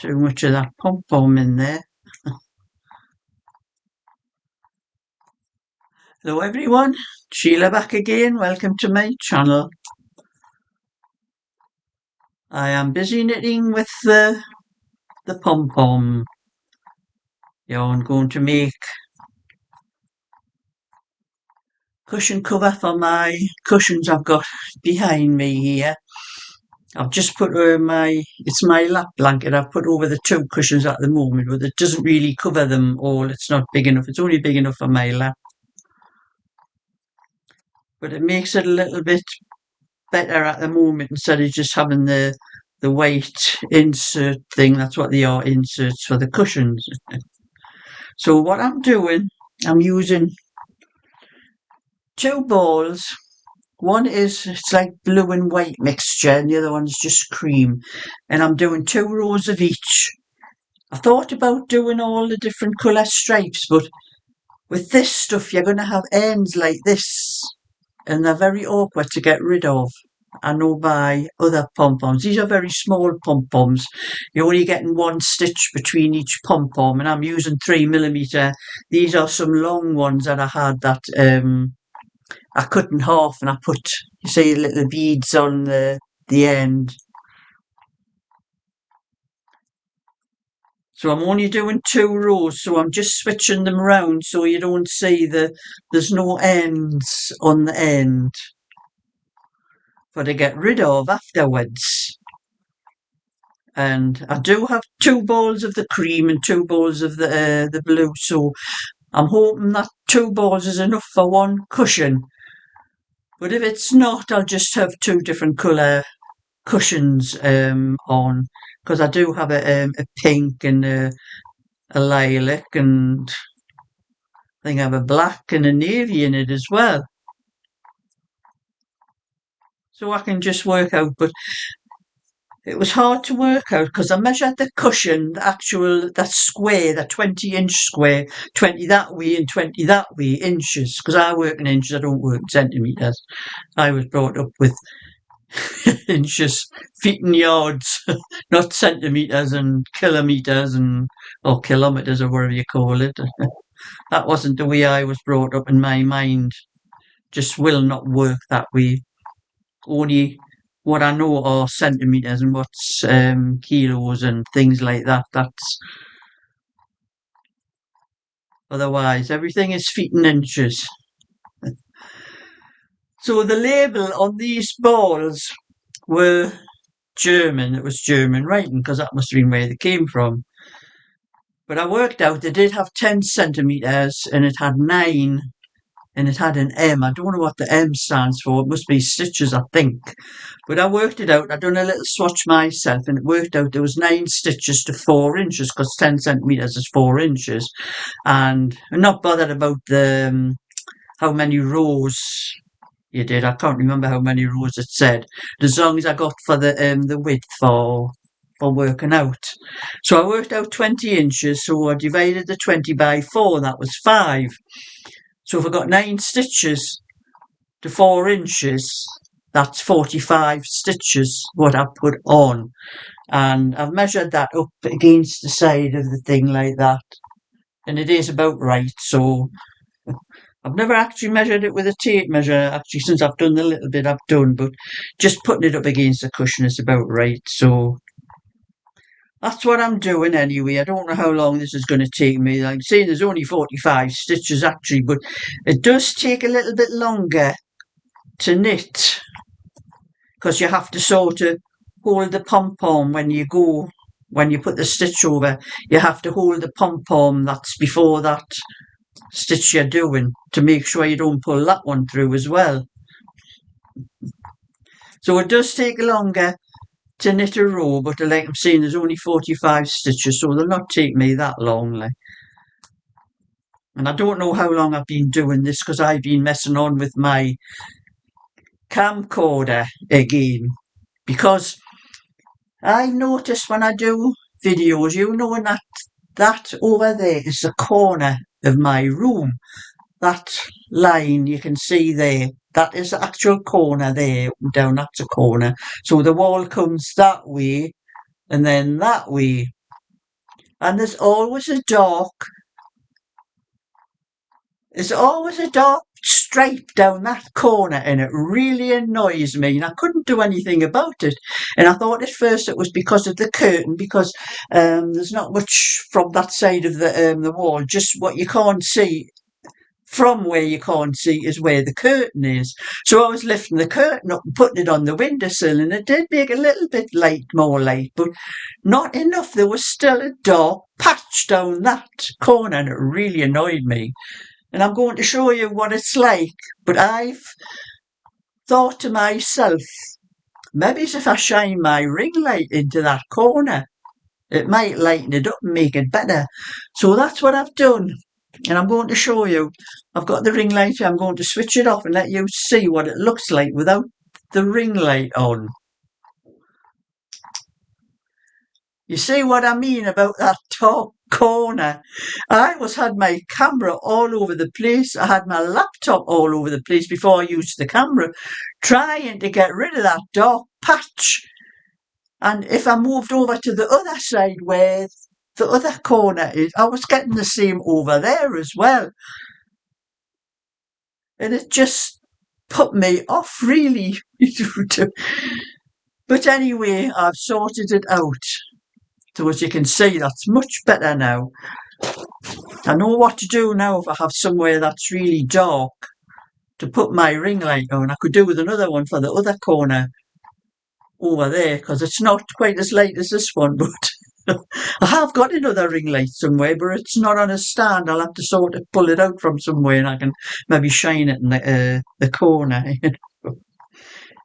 too much of that pom-pom in there. Hello everyone, Sheila back again. Welcome to my channel. I am busy knitting with the pom-pom. I'm going to make cushion cover for my cushions I've got behind me here. I've just put it's my lap blanket I've put over the two cushions at the moment, but it doesn't really cover them all. It's not big enough. It's only big enough for my lap. But it makes it a little bit better at the moment instead of just having the white insert thing. That's what they are, inserts for the cushions. So what I'm doing, I'm using two balls. One is, it's like blue and white mixture, and the other one's just cream. And I'm doing 2 rows of each. I thought about doing all the different colour stripes, but with this stuff you're going to have ends like this, and they're very awkward to get rid of. I know by other pom-poms. These are very small pom-poms. You're only getting 1 stitch between each pom-pom, and I'm using 3mm. These are some long ones that I had that I cut in half, and I put, you see, little beads on the end. So I'm only doing 2 rows, so I'm just switching them around so you don't see there's no ends on the end for to get rid of afterwards. And I do have 2 balls of the cream and 2 balls of the blue, so I'm hoping that 2 balls is enough for 1 cushion. But if it's not, I'll just have 2 different colour cushions on, because I do have a pink and a lilac, and I think I have a black and a navy in it as well. So I can just work out, but it was hard to work out because I measured the cushion, that square, the 20-inch square, 20 that way and 20 that way, inches, because I work in inches, I don't work in centimetres. I was brought up with inches, feet and yards, not centimetres and kilometres or kilometres or whatever you call it. That wasn't the way I was brought up in my mind. Just will not work that way. Only what I know are centimetres and what's kilos and things like that. That's otherwise everything is feet and inches. So the label on these balls were German. It was German writing because that must have been where they came from. But I worked out they did have 10 centimetres and it had 9 and it had an M. I don't know what the M stands for. It must be stitches, I think. But I worked it out. I done a little swatch myself and it worked out there was 9 stitches to 4 inches because 10 centimetres is 4 inches. And I'm not bothered about the how many rows you did. I can't remember how many rows it said. As long as I got for the width for working out. So I worked out 20 inches. So I divided the 20 by 4. That was 5. So if I got 9 stitches to 4 inches, that's 45 stitches what I put on. And I've measured that up against the side of the thing like that. And it is about right. So I've never actually measured it with a tape measure, actually, since I've done the little bit I've done. But just putting it up against the cushion is about right. So that's what I'm doing anyway. I don't know how long this is going to take me. Like saying there's only 45 stitches actually, but it does take a little bit longer to knit because you have to sort of hold the pom-pom when you put the stitch over. You have to hold the pom-pom that's before that stitch you're doing to make sure you don't pull that one through as well. So it does take longer to knit a row, but like I'm saying, there's only 45 stitches, so they'll not take me that long. Like. And I don't know how long I've been doing this because I've been messing on with my camcorder again. Because I noticed when I do videos, that over there is the corner of my room. That line you can see there, that is the actual corner there, down, that's a corner. So the wall comes that way and then that way. and there's always a dark stripe down that corner, and it really annoys me, and I couldn't do anything about it. And I thought at first it was because of the curtain, because there's not much from that side of the wall, just what you can't see. From where you can't see is where the curtain is. So I was lifting the curtain up and putting it on the windowsill, and it did make a little bit light, more light, but not enough. There was still a dark patch down that corner, and it really annoyed me. And I'm going to show you what it's like. But I've thought to myself, maybe if I shine my ring light into that corner, it might lighten it up and make it better. So that's what I've done. And I'm going to show you. I've got the ring light here. I'm going to switch it off and let you see what it looks like without the ring light on. You see what I mean about that top corner? I had my camera all over the place. I had my laptop all over the place before I used the camera, trying to get rid of that dark patch. And if I moved over to the other side where the other corner is, I was getting the same over there as well. And it just put me off, really. But anyway, I've sorted it out. So as you can see, that's much better now. I know what to do now if I have somewhere that's really dark to put my ring light on. I could do with another one for the other corner over there, because it's not quite as light as this one, but I have got another ring light somewhere, but it's not on a stand. I'll have to sort of pull it out from somewhere, and I can maybe shine it in the corner.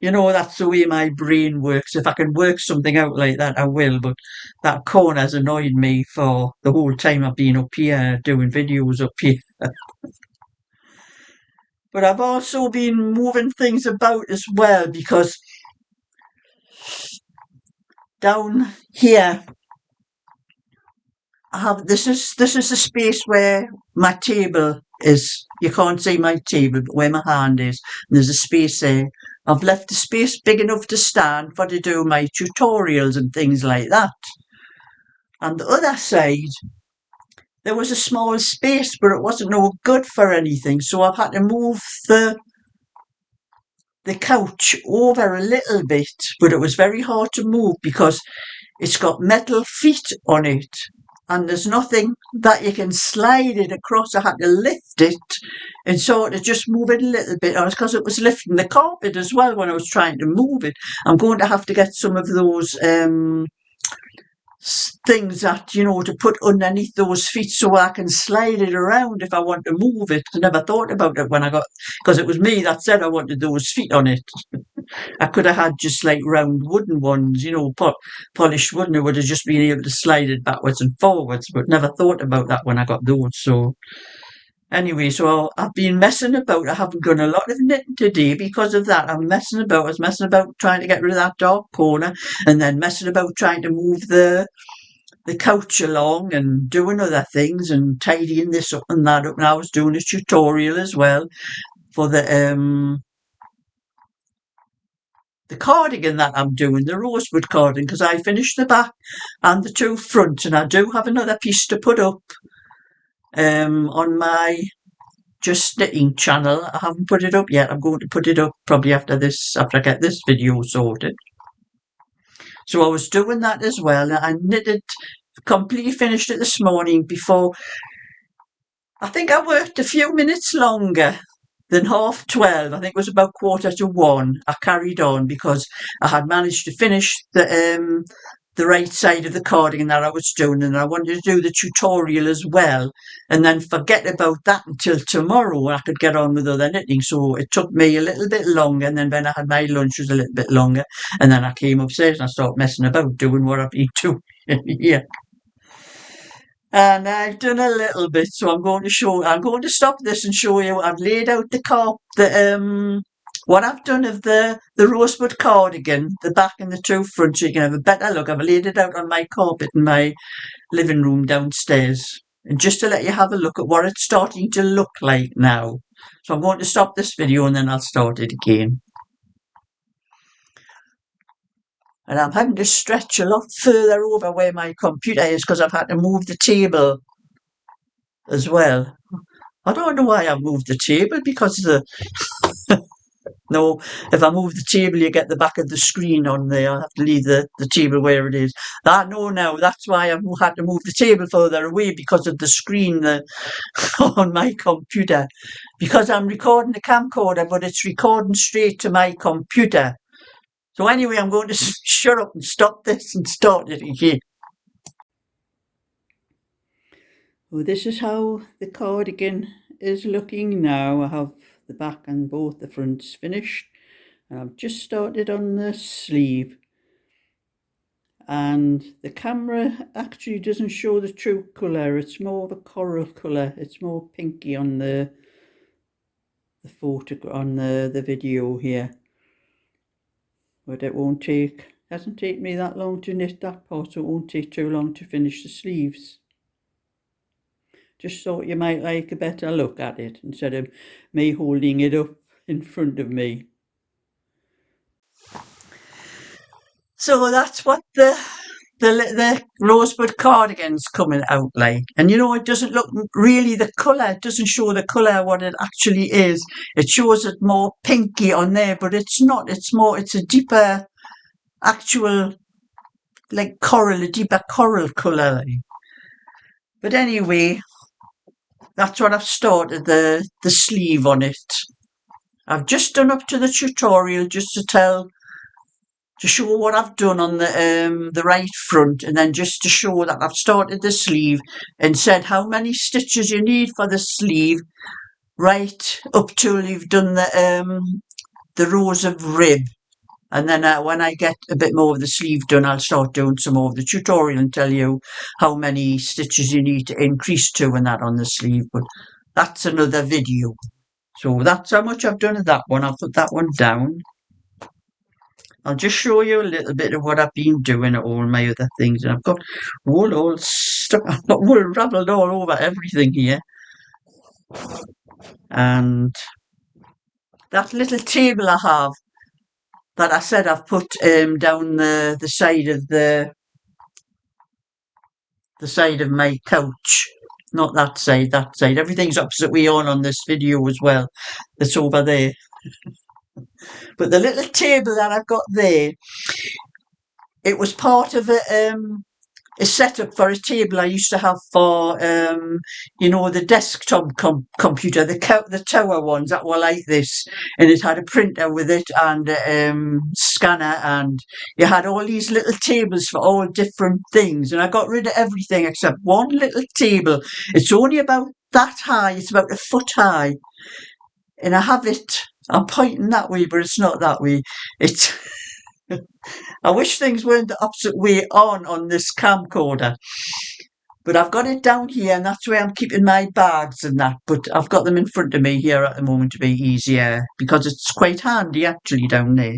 You know, that's the way my brain works. If I can work something out like that, I will. But that corner's annoyed me for the whole time I've been up here doing videos up here. But I've also been moving things about as well, because down here I have this is the space where my table is. You can't see my table, but where my hand is, and there's a space there. I've left the space big enough to stand for to do my tutorials and things like that. On the other side, there was a small space, but it wasn't no good for anything. So I've had to move the couch over a little bit, but it was very hard to move because it's got metal feet on it. And there's nothing that you can slide it across. I had to lift it and sort of just move it a little bit. And it's because it was lifting the carpet as well when I was trying to move it. I'm going to have to get some of those things that, you know, to put underneath those feet so I can slide it around if I want to move it. I never thought about it when I got, because it was me that said I wanted those feet on it. I could have had just like round wooden ones, you know, polished wooden. I would have just been able to slide it backwards and forwards, but never thought about that when I got those. So anyway, so I've been messing about. I haven't done a lot of knitting today because of that. I'm messing about. I was messing about trying to get rid of that dark corner, and then messing about trying to move the couch along and doing other things and tidying this up and that up. And I was doing a tutorial as well for the cardigan that I'm doing, the Rosewood cardigan, because I finished the back and the two fronts, and I do have another piece to put up on my Just Knitting channel. I haven't put it up yet. I'm going to put it up probably after I get this video sorted. So I was doing that as well. I knitted, completely finished it this morning before. I think I worked a few minutes longer than 12:30. I think it was about 1:45. I carried on because I had managed to finish the right side of the cardigan that I was doing, and I wanted to do the tutorial as well, and then forget about that until tomorrow when I could get on with other knitting. So it took me a little bit longer, and then when I had my lunch it was a little bit longer, and then I came upstairs and I started messing about doing what I've been doing. Yeah. And I've done a little bit, so I'm going to stop this and show you. I've laid out what I've done of the Rosewood cardigan, the back and the two front, so you can have a better look. I've laid it out on my carpet in my living room downstairs. And just to let you have a look at what it's starting to look like now. So I'm going to stop this video and then I'll start it again. And I'm having to stretch a lot further over where my computer is because I've had to move the table as well. I don't know why I moved the table because no, if I move the table, you get the back of the screen on there. I have to leave the table where it is. I know now. That's why I've had to move the table further away because of the screen on my computer. Because I'm recording the camcorder, but it's recording straight to my computer. So anyway, I'm going to shut up and stop this and start it again. Well, this is how the cardigan is looking now. I have the back and both the fronts finished. And I've just started on the sleeve. And the camera actually doesn't show the true colour. It's more of a coral colour. It's more pinky on the photo, on the video here. But it hasn't taken me that long to knit that part, so it won't take too long to finish the sleeves. Just thought you might like a better look at it instead of me holding it up in front of me. So that's what the Rosewood cardigan's coming out like. And you know, it doesn't look really the colour, it doesn't show the colour what it actually is. It shows it more pinky on there, but it's not. It's a deeper actual like coral, a deeper coral colour. But anyway, that's what I've started the sleeve on it. I've just done up to the tutorial just to show what I've done on the right front, and then just to show that I've started the sleeve and said how many stitches you need for the sleeve, right up till you've done the rows of rib. And then when I get a bit more of the sleeve done, I'll start doing some more of the tutorial and tell you how many stitches you need to increase to and that on the sleeve. But that's another video. So that's how much I've done of that one. I'll put that one down. I'll just show you a little bit of what I've been doing at all my other things. And I've got wool all stuck, I've got wool raveled all over everything here. And that little table I have that I said I've put down the side of the side of my couch. Not that side, that side. Everything's opposite way on this video as well. That's over there. But the little table that I've got there, it was part of a setup for a table I used to have for, you know, the desktop computer, the tower ones that were like this, and it had a printer with it and a scanner, and you had all these little tables for all different things, and I got rid of everything except one little table. It's only about that high, it's about a foot high, and I have it, I'm pointing that way, but it's not that way. It's I wish things weren't the opposite way on this camcorder. But I've got it down here, and that's where I'm keeping my bags and that. But I've got them in front of me here at the moment to be easier, because it's quite handy actually down there.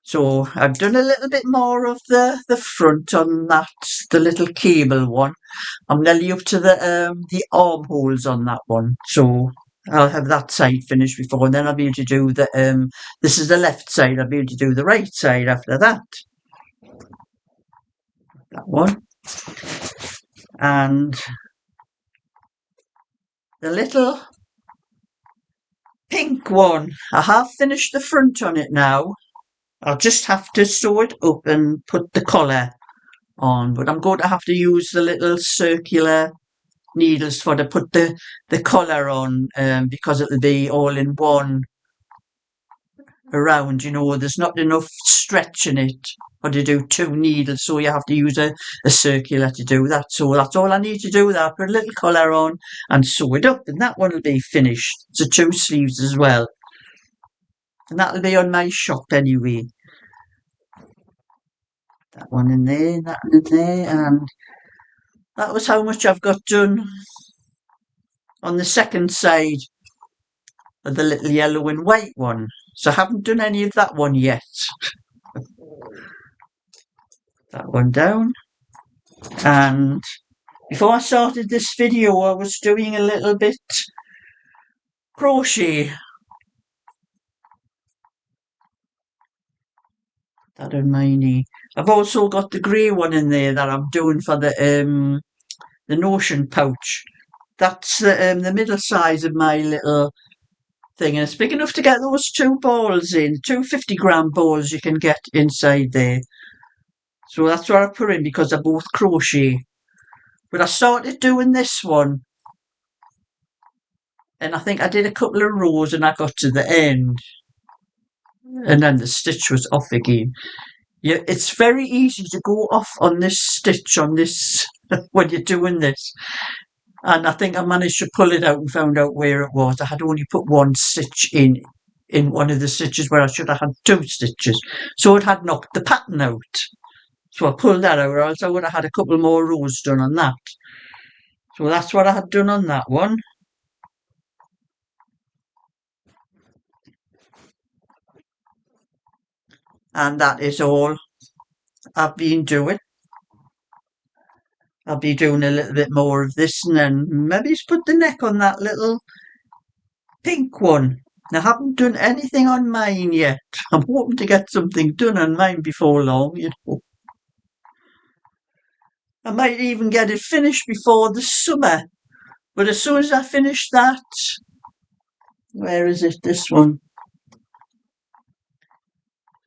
So I've done a little bit more of the front on that, the little cable one. I'm nearly up to the armholes on that one. So I'll have that side finished before, and then I'll be able to do this is the left side, I'll be able to do the right side after that. That one. And the little pink one, I have finished the front on it now. I'll just have to sew it up and put the collar on, but I'm going to have to use the little circular needles to put the collar on, because it'll be all in one around, you know, there's not enough stretch in it or to do two needles, so you have to use a circular to do that. So that's all I need to do, that put a little collar on and sew it up, and that one will be finished. So two sleeves as well, and that'll be on my shop anyway. That one in there, that one in there, and that was how much I've got done on the second side of the little yellow and white one. So I haven't done any of that one yet. That one down. And before I started this video, I was doing a little bit crochet. That and mine. I've also got the grey one in there that I'm doing for the Notion pouch. That's the middle size of my little thing, and it's big enough to get those two balls in. 250-gram balls you can get inside there. So that's what I put in because they're both crochet. But I started doing this one, and I think I did a couple of rows and I got to the end. And then the stitch was off again. Yeah, it's very easy to go off on this stitch on this when you're doing this. And I think I managed to pull it out and found out where it was. I had only put one stitch in one of the stitches where I should have had two stitches. So it had knocked the pattern out. So I pulled that out, or else I would have had a couple more rows done on that. So that's what I had done on that one. And that is all I've been doing. I'll be doing a little bit more of this and then maybe put the neck on that little pink one. I haven't done anything on mine yet. I'm hoping to get something done on mine before long, you know. I might even get it finished before the summer. But as soon as I finish that, where is it? This one.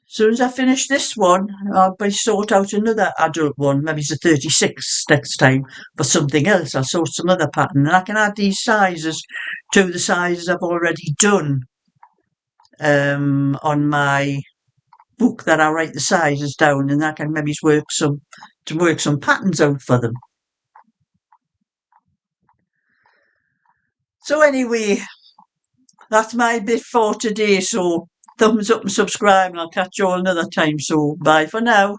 As soon as I finish this one, I'll be sort out another adult one. Maybe it's a 36 next time for something else. I'll sort some other pattern. And I can add these sizes to the sizes I've already done on my book that I write the sizes down, and I can maybe work some patterns out for them. So anyway, that's my bit for today. So thumbs up and subscribe, and I'll catch you all another time. So bye for now.